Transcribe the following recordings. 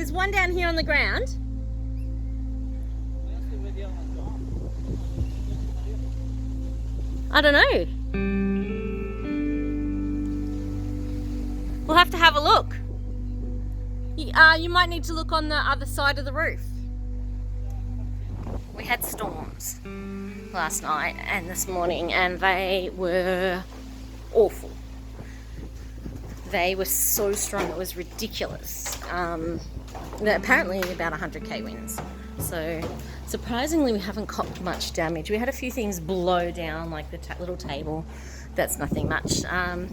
there's one down here on the ground. I don't know. We'll have to have a look. You might need to look on the other side of the roof. We had storms last night and this morning, and they were awful. They were so strong, it was ridiculous. Apparently about 100k winds. So surprisingly we haven't copped much damage. We had a few things blow down, like the little table. That's nothing much. I'm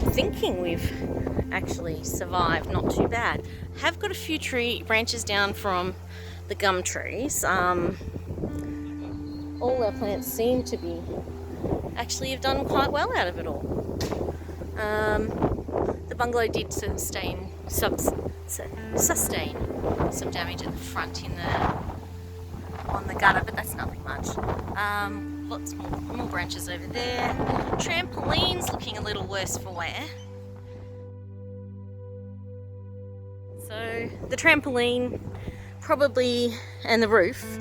thinking we've actually survived not too bad. Have got a few tree branches down from the gum trees. All our plants seem to be actually have done quite well out of it all. The bungalow did sustain some damage at the front on the gutter, but that's nothing much. Lots more branches over there. Trampoline's looking a little worse for wear. So the trampoline probably, and the roof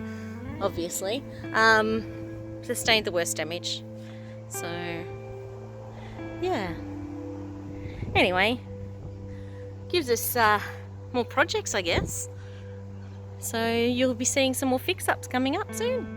obviously, sustained the worst damage. So yeah. Anyway, gives us more projects, I guess. So you'll be seeing some more fix-ups coming up soon.